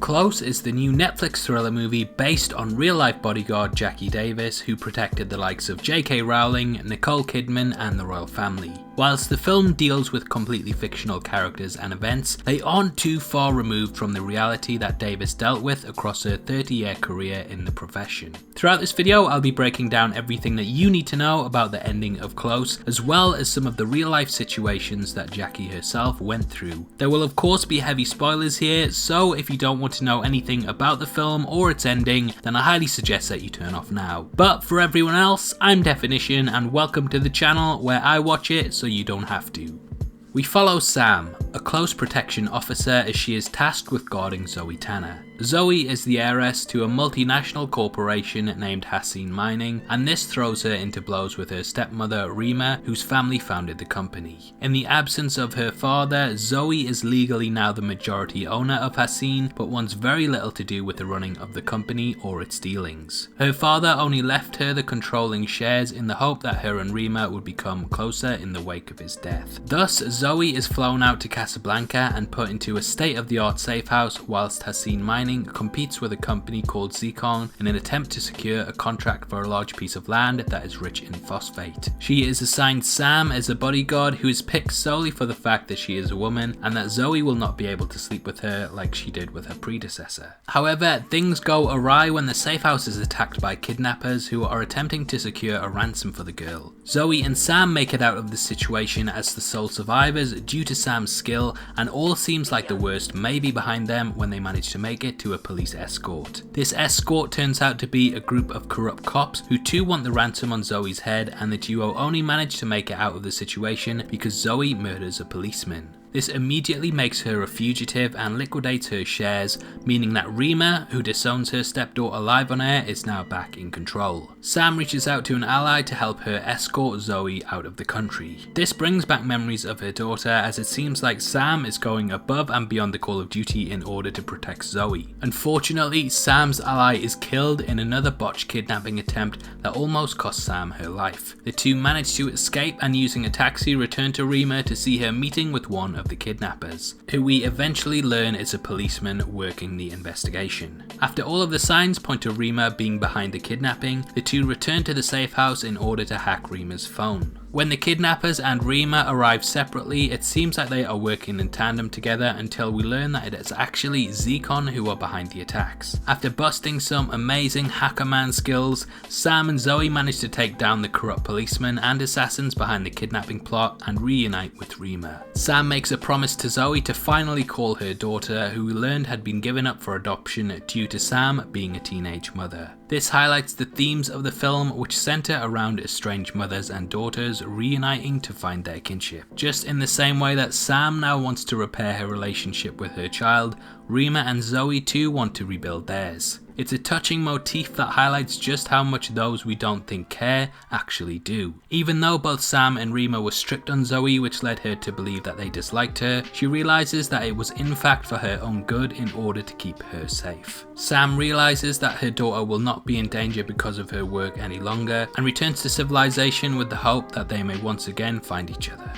Close is the new Netflix thriller movie based on real-life bodyguard Jacquie Davis, who protected the likes of J.K. Rowling, Nicole Kidman and the royal family. Whilst the film deals with completely fictional characters and events, they aren't too far removed from the reality that Davis dealt with across her 30-year career in the profession. Throughout this video, I'll be breaking down everything that you need to know about the ending of Close, as well as some of the real-life situations that Jacquie herself went through. There will of course be heavy spoilers here, so if you don't want to know anything about the film or its ending, then I highly suggest that you turn off now. But for everyone else, I'm Definition and welcome to the channel where I watch it so you don't have to. We follow Sam, a close protection officer, as she is tasked with guarding Zoe Tanner. Zoe is the heiress to a multinational corporation named Hassine Mining, and this throws her into blows with her stepmother Rima, whose family founded the company. In the absence of her father, Zoe is legally now the majority owner of Hassine, but wants very little to do with the running of the company or its dealings. Her father only left her the controlling shares in the hope that her and Rima would become closer in the wake of his death. Thus, Zoe is flown out to Casablanca and put into a state-of-the-art safe house, whilst Hassine Mining competes with a company called Zecon in an attempt to secure a contract for a large piece of land that is rich in phosphate. She is assigned Sam as a bodyguard, who is picked solely for the fact that she is a woman and that Zoe will not be able to sleep with her like she did with her predecessor. However, things go awry when the safe house is attacked by kidnappers who are attempting to secure a ransom for the girl. Zoe and Sam make it out of the situation as the sole survivors due to Sam's skill, and all seems like the worst may be behind them when they manage to make it to a police escort. This escort turns out to be a group of corrupt cops who too want the ransom on Zoe's head, and the duo only manage to make it out of the situation because Zoe murders a policeman. This immediately makes her a fugitive and liquidates her shares, meaning that Rima, who disowns her stepdaughter live on air, is now back in control. Sam reaches out to an ally to help her escort Zoe out of the country. This brings back memories of her daughter, as it seems like Sam is going above and beyond the call of duty in order to protect Zoe. Unfortunately, Sam's ally is killed in another botched kidnapping attempt that almost cost Sam her life. The two manage to escape and, using a taxi, return to Rima to see her meeting with one of the kidnappers, who we eventually learn is a policeman working the investigation. After all of the signs point to Rima being behind the kidnapping, the two return to the safe house in order to hack Rima's phone. When the kidnappers and Rima arrive separately, it seems like they are working in tandem together until we learn that it is actually Zecon who are behind the attacks. After busting some amazing hacker man skills, Sam and Zoe manage to take down the corrupt policemen and assassins behind the kidnapping plot and reunite with Rima. Sam makes a promise to Zoe to finally call her daughter, who we learned had been given up for adoption due to Sam being a teenage mother. This highlights the themes of the film, which centre around estranged mothers and daughters reuniting to find their kinship. Just in the same way that Sam now wants to repair her relationship with her child, Rima and Zoe too want to rebuild theirs. It's a touching motif that highlights just how much those we don't think care actually do. Even though both Sam and Rima were strict on Zoe, which led her to believe that they disliked her, she realizes that it was in fact for her own good in order to keep her safe. Sam realizes that her daughter will not be in danger because of her work any longer, and returns to civilization with the hope that they may once again find each other.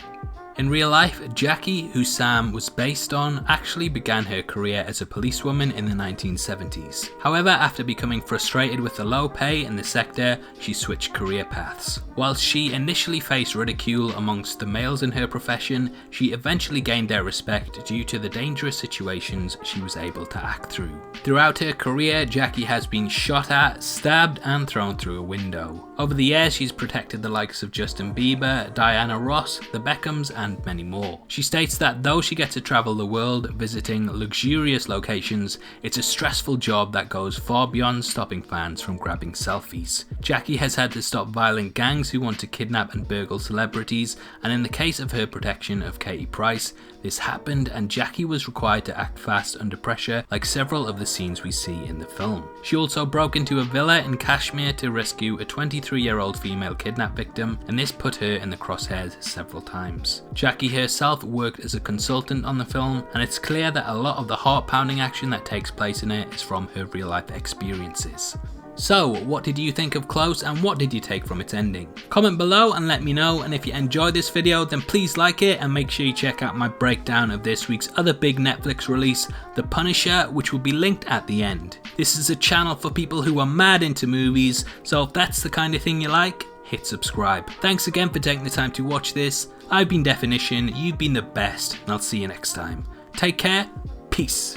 In real life, Jacquie, who Sam was based on, actually began her career as a policewoman in the 1970s. However, after becoming frustrated with the low pay in the sector, she switched career paths. Whilst she initially faced ridicule amongst the males in her profession, she eventually gained their respect due to the dangerous situations she was able to act through. Throughout her career, Jacquie has been shot at, stabbed and thrown through a window. Over the years, she's protected the likes of Justin Bieber, Diana Ross, the Beckhams and many more. She states that though she gets to travel the world visiting luxurious locations, it's a stressful job that goes far beyond stopping fans from grabbing selfies. Jacquie has had to stop violent gangs who want to kidnap and burgle celebrities, and in the case of her protection of Katie Price, this happened and Jacquie was required to act fast under pressure, like several of the scenes we see in the film. She also broke into a villa in Kashmir to rescue a 23-year-old female kidnap victim, and this put her in the crosshairs several times. Jacquie herself worked as a consultant on the film, and it's clear that a lot of the heart-pounding action that takes place in it is from her real-life experiences. So, what did you think of Close and what did you take from its ending? Comment below and let me know, and if you enjoyed this video then please like it and make sure you check out my breakdown of this week's other big Netflix release, The Punisher, which will be linked at the end. This is a channel for people who are mad into movies, so if that's the kind of thing you like, hit subscribe. Thanks again for taking the time to watch this. I've been Definition, you've been the best, and I'll see you next time. Take care, peace.